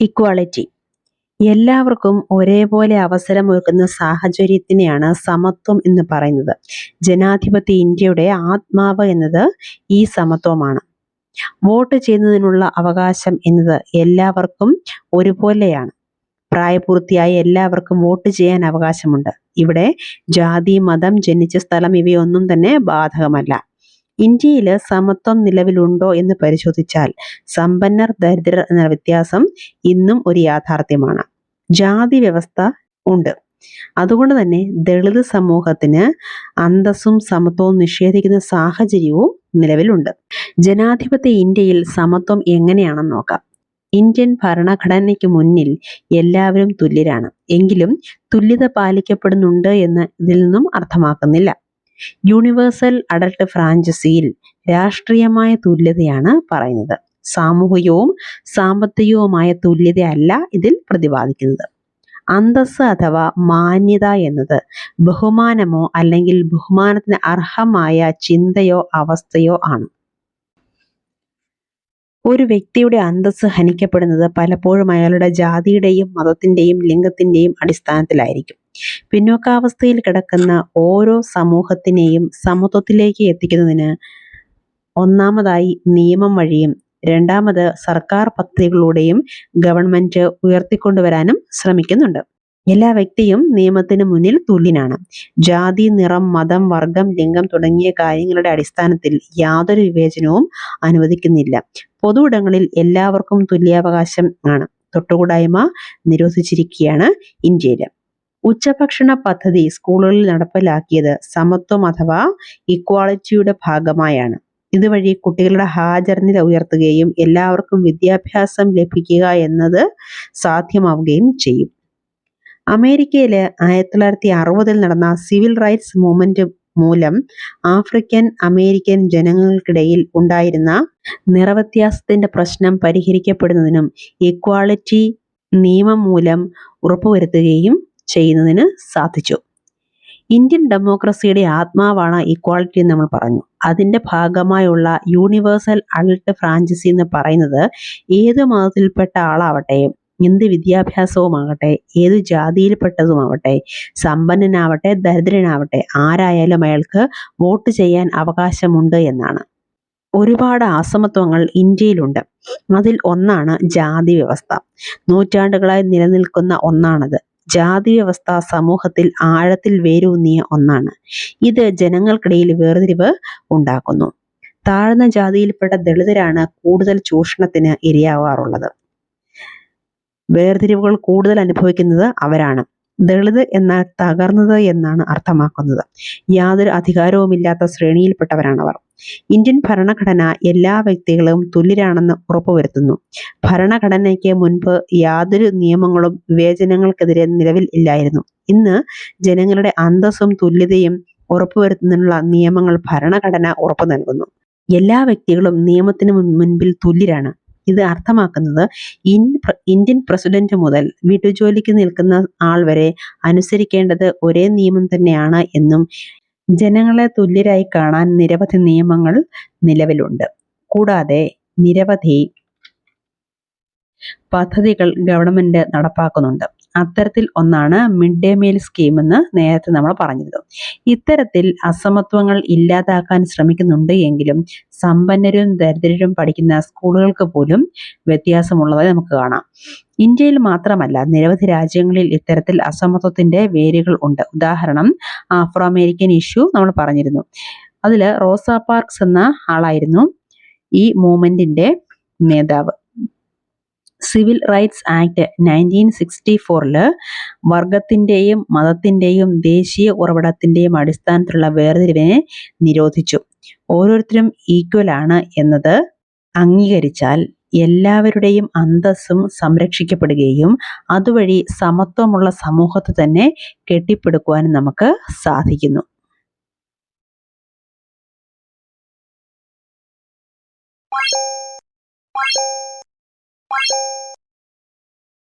Equality. എല്ലാവർക്കും ഒരേപോലെ അവസരമൊരുക്കുന്ന സാഹചര്യത്തിനെയാണ് സമത്വം എന്ന് പറയുന്നത്. ജനാധിപത്യ ഇന്ത്യയുടെ ആത്മാവ് എന്നത് ഈ സമത്വമാണ്. വോട്ട് ചെയ്യുന്നതിനുള്ള അവകാശം എന്നത് എല്ലാവർക്കും ഒരുപോലെയാണ്. പ്രായപൂർത്തിയായ എല്ലാവർക്കും വോട്ട് ചെയ്യാൻ അവകാശമുണ്ട്. ഇവിടെ ജാതി, മതം, ജനിച്ച സ്ഥലം ഇവയൊന്നും തന്നെ ബാധകമല്ല. ഇന്ത്യയിൽ സമത്വം നിലവിലുണ്ടോ എന്ന് പരിശോധിച്ചാൽ സമ്പന്നർ ദരിദ്രർ എന്ന വ്യത്യാസം ഇന്നും ഒരു യാഥാർത്ഥ്യമാണ്. ജാതി വ്യവസ്ഥ ഉണ്ട്. അതുകൊണ്ട് തന്നെ ദളിത് സമൂഹത്തിന് അന്തസ്സും സമത്വവും നിഷേധിക്കുന്ന സാഹചര്യവും നിലവിലുണ്ട്. ജനാധിപത്യ ഇന്ത്യയിൽ സമത്വം എങ്ങനെയാണെന്ന് നോക്കാം. ഇന്ത്യൻ ഭരണഘടനയ്ക്ക് മുന്നിൽ എല്ലാവരും തുല്യരാണ്. എങ്കിലും തുല്യത പാലിക്കപ്പെടുന്നുണ്ട് എന്ന് ഇതിൽ നിന്നും അർത്ഥമാക്കുന്നില്ല. യൂണിവേഴ്സൽ അഡൾട്ട് ഫ്രാഞ്ചൈസിയിൽ രാഷ്ട്രീയമായ തുല്യതയാണ് പറയുന്നത്. സാമൂഹികവും സാമ്പത്തികവുമായ തുല്യതയല്ല ഇതിൽ പ്രതിപാദിക്കുന്നത്. അന്തസ്സ് അഥവാ മാന്യത എന്നത് ബഹുമാനമോ അല്ലെങ്കിൽ ബഹുമാനത്തിന് അർഹമായ ചിന്തയോ അവസ്ഥയോ ആണ്. ഒരു വ്യക്തിയുടെ അന്തസ്സ് ഹനിക്കപ്പെടുന്നത് പലപ്പോഴും അയാളുടെ ജാതിയുടെയും മതത്തിന്റെയും ലിംഗത്തിന്റെയും അടിസ്ഥാനത്തിലായിരിക്കും. പിന്നോക്കാവസ്ഥയിൽ കിടക്കുന്ന ഓരോ സമൂഹത്തിനെയും സമത്വത്തിലേക്ക് എത്തിക്കുന്നതിന് ഒന്നാമതായി നിയമം വഴിയും രണ്ടാമത് സർക്കാർ പദ്ധതികളിലൂടെയും ഗവൺമെന്റ് ഉയർത്തിക്കൊണ്ടുവരാനും ശ്രമിക്കുന്നുണ്ട്. എല്ലാ വ്യക്തിയും നിയമത്തിന് മുന്നിൽ തുല്യനാണ്. ജാതി, നിറം, മതം, വർഗം, ലിംഗം തുടങ്ങിയ കാര്യങ്ങളുടെ അടിസ്ഥാനത്തിൽ യാതൊരു വിവേചനവും അനുവദിക്കുന്നില്ല. പൊതുയിടങ്ങളിൽ എല്ലാവർക്കും തുല്യാവകാശം ആണ്. തൊട്ടുകൂടായ്മ നിരോധിച്ചിരിക്കുകയാണ് ഇന്ത്യയിൽ. ഉച്ചഭക്ഷണ പദ്ധതി സ്കൂളുകളിൽ നടപ്പിലാക്കിയത് സമത്വം അഥവാ ഇക്വാളിറ്റിയുടെ ഭാഗമായാണ്. ഇതുവഴി കുട്ടികളുടെ ഹാജർനില ഉയർത്തുകയും എല്ലാവർക്കും വിദ്യാഭ്യാസം ലഭിക്കുക എന്നത് സാധ്യമാവുകയും ചെയ്യും. അമേരിക്കയില് 1960 നടന്ന സിവിൽ റൈറ്റ്സ് മൂവ്മെന്റ് മൂലം ആഫ്രിക്കൻ അമേരിക്കൻ ജനങ്ങൾക്കിടയിൽ ഉണ്ടായിരുന്ന നിറവ്യത്യാസത്തിന്റെ പ്രശ്നം പരിഹരിക്കപ്പെടുന്നതിനും ഇക്വാളിറ്റി നിയമം മൂലം ഉറപ്പുവരുത്തുകയും ചെയ്യുന്നതിന് സാധിച്ചു. ഇന്ത്യൻ ഡെമോക്രസിയുടെ ആത്മാവാണ് ഇക്വാളിറ്റി എന്ന് നമ്മൾ പറഞ്ഞു. അതിന്റെ ഭാഗമായുള്ള യൂണിവേഴ്സൽ അഡൾട്ട് ഫ്രാഞ്ചൈസി എന്ന് പറയുന്നത് ഏത് മതത്തിൽപ്പെട്ട ആളാവട്ടെ, എന്ത് വിദ്യാഭ്യാസവുമാകട്ടെ, ഏത് ജാതിയിൽപ്പെട്ടതുമാവട്ടെ, സമ്പന്നനാവട്ടെ ദരിദ്രനാവട്ടെ, ആരായാലും അയാൾക്ക് വോട്ട് ചെയ്യാൻ അവകാശമുണ്ട് എന്നാണ്. ഒരുപാട് അസമത്വങ്ങൾ ഇന്ത്യയിലുണ്ട്. അതിൽ ഒന്നാണ് ജാതി വ്യവസ്ഥ. നൂറ്റാണ്ടുകളായി നിലനിൽക്കുന്ന ഒന്നാണത്. ജാതി വ്യവസ്ഥ സമൂഹത്തിൽ ആഴത്തിൽ വേരൂന്നിയ ഒന്നാണ്. ഇത് ജനങ്ങൾക്കിടയിൽ വേർതിരിവ് ഉണ്ടാക്കുന്നു. താഴ്ന്ന ജാതിയിൽപ്പെട്ട ദളിതരാണ് കൂടുതൽ ചൂഷണത്തിന് ഇരയാവാറുള്ളത്. വേർതിരിവുകൾ കൂടുതൽ അനുഭവിക്കുന്നത് അവരാണ്. ദളിത് എന്നാൽ തകർന്നത് എന്നാണ് അർത്ഥമാക്കുന്നത്. യാതൊരു അധികാരവുമില്ലാത്ത ശ്രേണിയിൽപ്പെട്ടവരാണവർ. ഇന്ത്യൻ ഭരണഘടന എല്ലാ വ്യക്തികളും തുല്യരാണെന്ന് ഉറപ്പുവരുത്തുന്നു. ഭരണഘടനയ്ക്ക് മുൻപ് യാതൊരു നിയമങ്ങളും വിവേചനങ്ങൾക്കെതിരെ നിലവിൽ ഇല്ലായിരുന്നു. ഇന്ന് ജനങ്ങളുടെ അന്തസ്സും തുല്യതയും ഉറപ്പുവരുത്തുന്നതിനുള്ള നിയമങ്ങൾ ഭരണഘടന ഉറപ്പു നൽകുന്നു. എല്ലാ വ്യക്തികളും നിയമത്തിന് മുൻപിൽ തുല്യരാണ്. ഇത് അർത്ഥമാക്കുന്നത് ഇന്ത്യൻ പ്രസിഡന്റ് മുതൽ വീട്ടുജോലിക്ക് നിൽക്കുന്ന ആൾ വരെ അനുസരിക്കേണ്ടത് ഒരേ നിയമം തന്നെയാണ് എന്നും ജനങ്ങളെ തുല്യരായി കാണാൻ നിരവധി നിയമങ്ങൾ നിലവിലുണ്ട്. കൂടാതെ നിരവധി പദ്ധതികൾ ഗവൺമെന്റ് നടപ്പാക്കുന്നുണ്ട്. അത്തരത്തിൽ ഒന്നാണ് മിഡ് ഡേ മീൽ സ്കീം എന്ന് നേരത്തെ നമ്മൾ പറഞ്ഞിരുന്നു. ഇത്തരത്തിൽ അസമത്വങ്ങൾ ഇല്ലാതാക്കാൻ ശ്രമിക്കുന്നുണ്ട് എങ്കിലും സമ്പന്നരും ദരിദ്രരും പഠിക്കുന്ന സ്കൂളുകൾക്ക് പോലും വ്യത്യാസമുള്ളതായി നമുക്ക് കാണാം. ഇന്ത്യയിൽ മാത്രമല്ല നിരവധി രാജ്യങ്ങളിൽ ഇത്തരത്തിൽ അസമത്വത്തിന്റെ വേരുകൾ ഉണ്ട്. ഉദാഹരണം ആഫ്രോ അമേരിക്കൻ ഇഷ്യൂ നമ്മൾ പറഞ്ഞിരുന്നു. അതിൽ റോസ പാർക്സ് എന്ന ആളായിരുന്നു ഈ മൂവ്മെന്റിന്റെ നേതാവ്. സിവിൽ റൈറ്റ്സ് ആക്ട് 1964 വർഗത്തിന്റെയും മതത്തിന്റെയും ദേശീയ ഉറവിടത്തിന്റെയും അടിസ്ഥാനത്തിലുള്ള വേർതിരിവിനെ നിരോധിച്ചു. ഓരോരുത്തരും ഈക്വൽ ആണ് എന്നത് അംഗീകരിച്ചാൽ എല്ലാവരുടെയും അന്തസ്സും സംരക്ഷിക്കപ്പെടുകയും അതുവഴി സമത്വമുള്ള സമൂഹത്തെ തന്നെ കെട്ടിപ്പടുക്കുവാനും നമുക്ക് സാധിക്കുന്നു.